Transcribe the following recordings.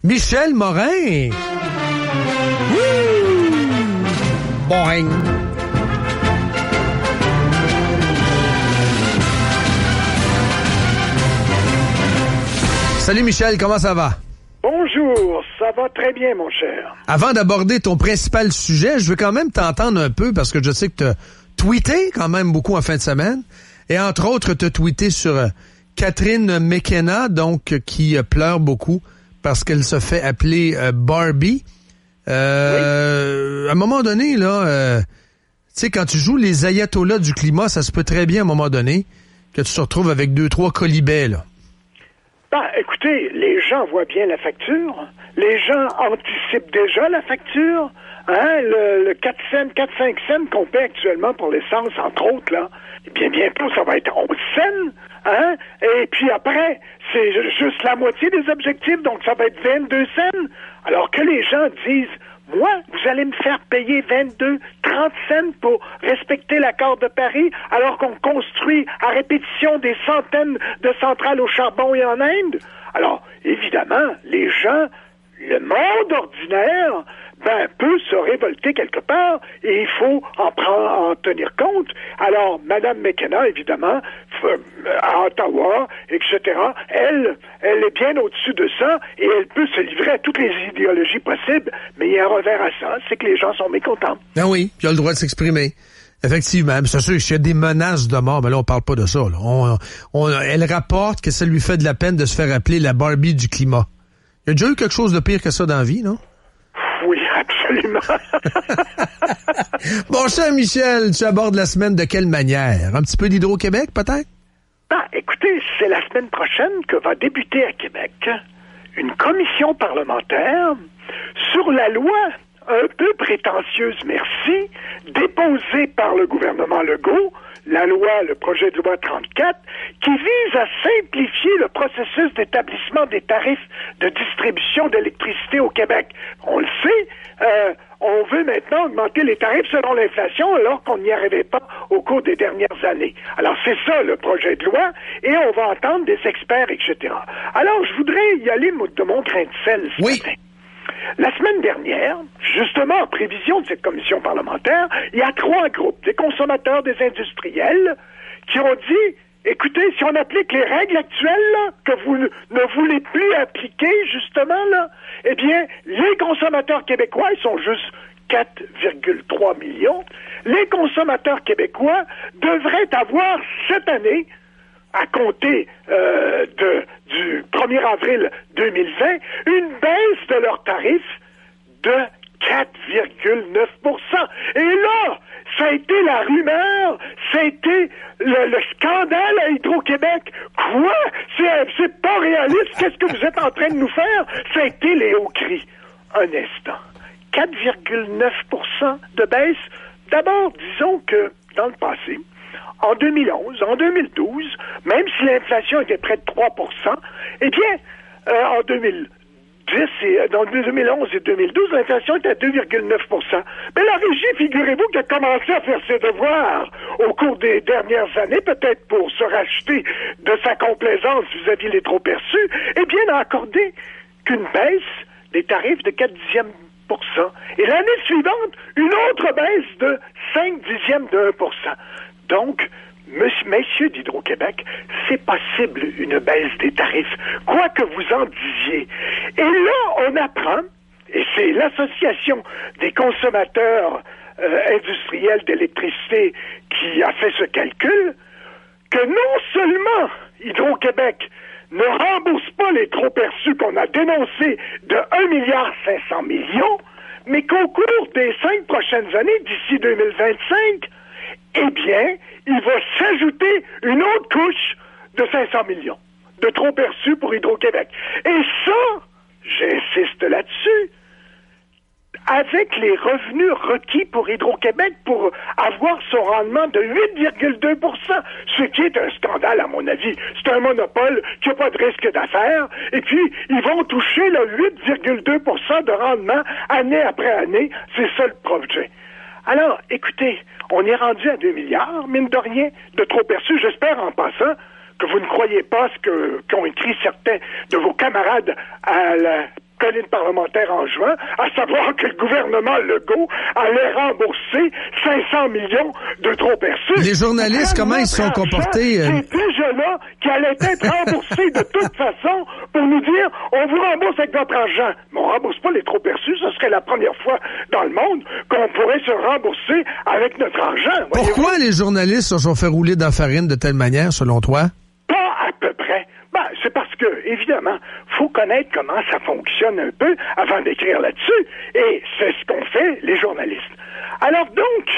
Michel Morin! Wouh! Boing! Salut Michel, comment ça va? Bonjour, ça va très bien mon cher. Avant d'aborder ton principal sujet, je veux quand même t'entendre un peu parce que je sais que tu as tweeté quand même beaucoup en fin de semaine. Et entre autres, tu as tweeté sur Catherine McKenna, donc qui pleure beaucoup parce qu'elle se fait appeler Barbie. Oui. À un moment donné, là, tu sais, quand tu joues les ayatollahs du climat, ça se peut très bien à un moment donné que tu te retrouves avec 2-3 colibets, là. Ben, écoutez, les gens voient bien la facture. Les gens anticipent déjà la facture. Hein, le 4 cents, 4-5 cents qu'on paie actuellement pour l'essence, entre autres, là, bien bientôt, ça va être 11 cents. Hein? Et puis après, c'est juste la moitié des objectifs, donc ça va être 22 cents. Alors que les gens disent, moi, vous allez me faire payer 22, 30 cents pour respecter l'accord de Paris, alors qu'on construit à répétition des centaines de centrales au charbon et en Inde. Alors, évidemment, les gens, le monde ordinaire, peut se révolter quelque part et il faut en tenir compte. Alors, Mme McKenna, évidemment, à Ottawa, etc., elle est bien au-dessus de ça et elle peut se livrer à toutes les idéologies possibles, mais il y a un revers à ça, c'est que les gens sont mécontents. Ben oui, puis il a le droit de s'exprimer. Effectivement, c'est sûr qu'il y a des menaces de mort, mais là, on parle pas de ça. Là. Elle rapporte que ça lui fait de la peine de se faire appeler la Barbie du climat. Il y a déjà eu quelque chose de pire que ça dans la vie, non? Oui, absolument. Bon, cher Michel, tu abordes la semaine de quelle manière? Un petit peu d'Hydro-Québec, peut-être? Écoutez, c'est la semaine prochaine que va débuter à Québec une commission parlementaire sur la loi un peu prétentieuse, merci, déposée par le gouvernement Legault, le projet de loi 34, qui vise à simplifier le processus d'établissement des tarifs de distribution d'électricité au Québec. On le sait, on veut maintenant augmenter les tarifs selon l'inflation alors qu'on n'y arrivait pas au cours des dernières années. Alors c'est ça le projet de loi et on va entendre des experts, etc. Alors je voudrais y aller de mon grain de sel ce matin. La semaine dernière, justement en prévision de cette commission parlementaire, il y a 3 groupes, des consommateurs, des industriels, qui ont dit, écoutez, si on applique les règles actuelles, là, que vous ne voulez plus appliquer, justement, là, eh bien, les consommateurs québécois, ils sont juste 4,3 millions. Les consommateurs québécois devraient avoir cette année, à compter du 1er avril 2020, une baisse de leurs tarifs de 4,9%. Et là, ça a été la rumeur, ça a été le scandale à Hydro-Québec. Quoi? C'est pas réaliste. Qu'est-ce que vous êtes en train de nous faire? Ça a été les hauts cris. Un instant. 4,9% de baisse. D'abord, disons que dans le passé, en 2011, en 2012, même si l'inflation était près de 3%, eh bien, en 2011 et 2012, l'inflation était à 2,9%. Mais la régie, figurez-vous, qui a commencé à faire ses devoirs au cours des dernières années, peut-être pour se racheter de sa complaisance vis-à-vis les trop perçus, eh bien, n'a accordé qu'une baisse des tarifs de 4/10%. Et l'année suivante, une autre baisse de 0,5%. Donc, messieurs d'Hydro-Québec, c'est possible une baisse des tarifs, quoi que vous en disiez. Et là, on apprend, et c'est l'Association des consommateurs industriels d'électricité qui a fait ce calcul, que non seulement Hydro-Québec ne rembourse pas les trop perçus qu'on a dénoncés de 1,5 milliard, mais qu'au cours des 5 prochaines années, d'ici 2025, eh bien, il va s'ajouter une autre couche de 500 millions de trop perçus pour Hydro-Québec. Et ça, j'insiste là-dessus, avec les revenus requis pour Hydro-Québec pour avoir son rendement de 8,2%, ce qui est un scandale à mon avis. C'est un monopole qui n'a pas de risque d'affaires, et puis ils vont toucher le 8,2% de rendement année après année. C'est ça le projet. Alors, écoutez, on est rendu à 2 milliards, mine de rien, de trop perçus. J'espère en passant que vous ne croyez pas ce qu'ont écrit certains de vos camarades à la colline parlementaire en juin, à savoir que le gouvernement Legault allait rembourser 500 millions de trop perçus. Les journalistes, comment ils se sont comportés? C'est déjà là qui allait être remboursé de toute façon pour nous dire, on vous rembourse avec votre argent. Mais on rembourse pas les trop perçus, ce serait la première fois dans le monde qu'on pourrait se rembourser avec notre argent. Pourquoi les journalistes se sont fait rouler dans la farine de telle manière, selon toi? Pas à peu près. C'est parce que, évidemment, faut connaître comment ça fonctionne un peu avant d'écrire là-dessus. Et c'est ce qu'ont fait les journalistes. Alors donc,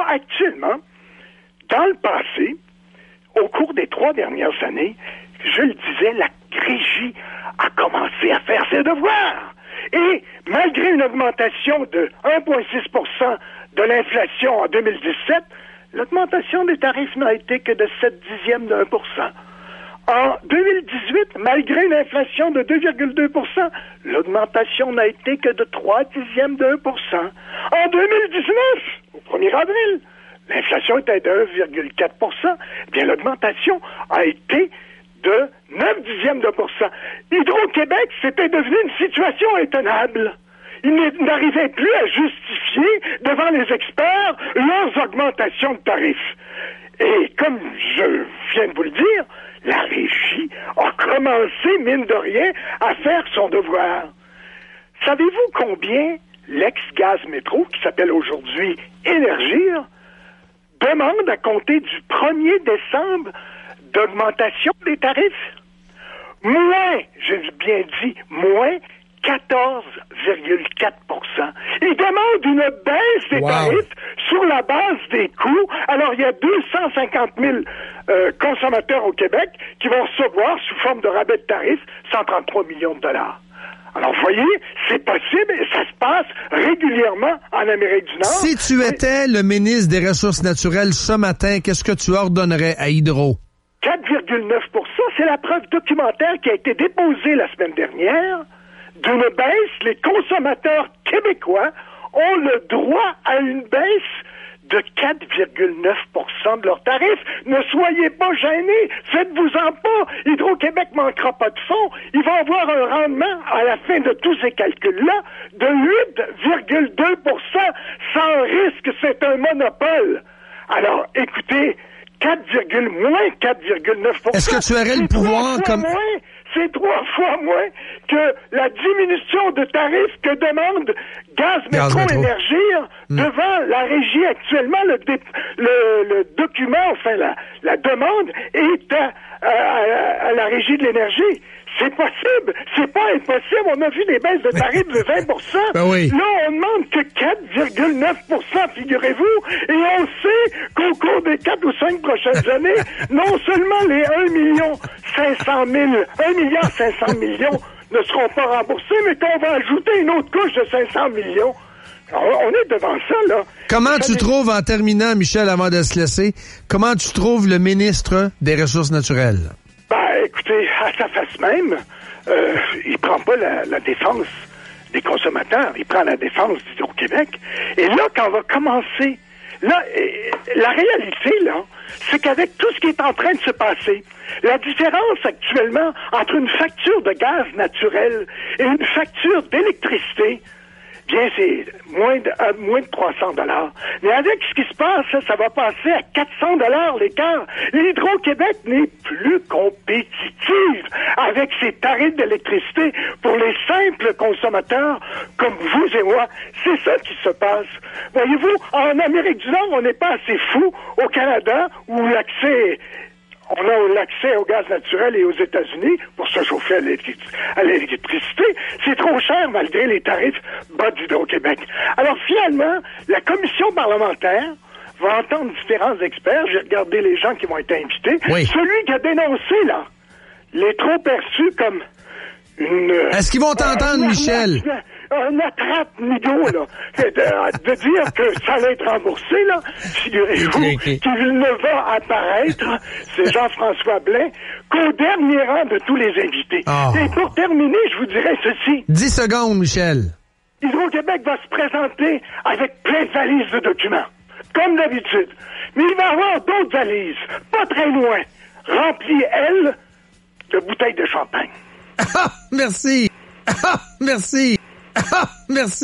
actuellement, dans le passé, au cours des 3 dernières années, je le disais, la régie a commencé à faire ses devoirs. Et malgré une augmentation de 1,6% de l'inflation en 2017, l'augmentation des tarifs n'a été que de 0,7%. En 2018, malgré une inflation de 2,2%, l'augmentation n'a été que de 0,3%. En 2019, au 1er avril, l'inflation était de 1,4%. Eh bien, l'augmentation a été de 0,9%. Hydro-Québec, c'était devenu une situation intenable. Ils n'arrivaient plus à justifier devant les experts leurs augmentations de tarifs. Et comme je viens de vous le dire, la régie a commencé, mine de rien, à faire son devoir. Savez-vous combien l'ex-Gaz Métro, qui s'appelle aujourd'hui Énergir, demande à compter du 1er décembre d'augmentation des tarifs? Moins, j'ai bien dit, moins 14,4%. Ils demandent une baisse des tarifs sur la base des coûts. Alors, il y a 250 000 consommateurs au Québec qui vont recevoir, sous forme de rabais de tarifs, 133 millions de dollars. Alors, vous voyez, c'est possible et ça se passe régulièrement en Amérique du Nord. Si tu étais le ministre des Ressources naturelles ce matin, qu'est-ce que tu ordonnerais à Hydro? 4,9%, c'est la preuve documentaire qui a été déposée la semaine dernière. D'une baisse, les consommateurs québécois ont le droit à une baisse de 4,9% de leurs tarifs. Ne soyez pas gênés, faites-vous-en pas. Hydro-Québec manquera pas de fonds. Il va avoir un rendement à la fin de tous ces calculs-là de 8,2%. Sans risque, c'est un monopole. Alors, écoutez, moins 4,9%. Est-ce que tu aurais le pouvoir comme... C'est 3 fois moins que la diminution de tarifs que demande Gaz Métro Énergir devant la régie actuellement. Le document, enfin la demande est à la régie de l'énergie. C'est possible, c'est pas impossible. On a vu des baisses de tarifs de 20%. Ben oui. Là, on demande que 4,9%, figurez-vous, et on sait qu'au cours des 4 ou 5 prochaines années, non seulement les 1,5 million ne seront pas remboursés, mais qu'on va ajouter une autre couche de 500 millions. Alors, on est devant ça, là. Comment tu trouves, en terminant, Michel, avant de se laisser, comment tu trouves le ministre des Ressources naturelles? Écoutez, à sa face même, il prend pas la défense des consommateurs, il prend la défense d'Hydro-Québec. Et là, quand on va commencer, là, la réalité, là, c'est qu'avec tout ce qui est en train de se passer, la différence actuellement entre une facture de gaz naturel et une facture d'électricité, bien, c'est moins de 300 $. Mais avec ce qui se passe, ça va passer à 400 $ l'écart. L'Hydro-Québec n'est plus compétitive avec ses tarifs d'électricité pour les simples consommateurs comme vous et moi. C'est ça qui se passe. Voyez-vous, en Amérique du Nord, on n'est pas assez fou. Au Canada, où on a l'accès au gaz naturel et aux États-Unis pour se chauffer à l'électricité, c'est trop cher malgré les tarifs bas d'Hydro-Québec. Alors finalement, la commission parlementaire va entendre différents experts. J'ai regardé les gens qui vont être invités. Oui. Celui qui a dénoncé, là, les trop perçus comme une... Est-ce qu'ils vont t'entendre, Michel? Un attrape-nigo, là. De dire que ça allait être remboursé, là. Figurez-vous qu'il ne va apparaître, c'est Jean-François Blain, qu'au dernier rang de tous les invités. Oh. Et pour terminer, je vous dirais ceci. 10 secondes, Michel. Hydro-Québec va se présenter avec plein de valises de documents, comme d'habitude. Mais il va y avoir d'autres valises, pas très loin, remplies, elles, de bouteilles de champagne. Merci. Merci. Merci.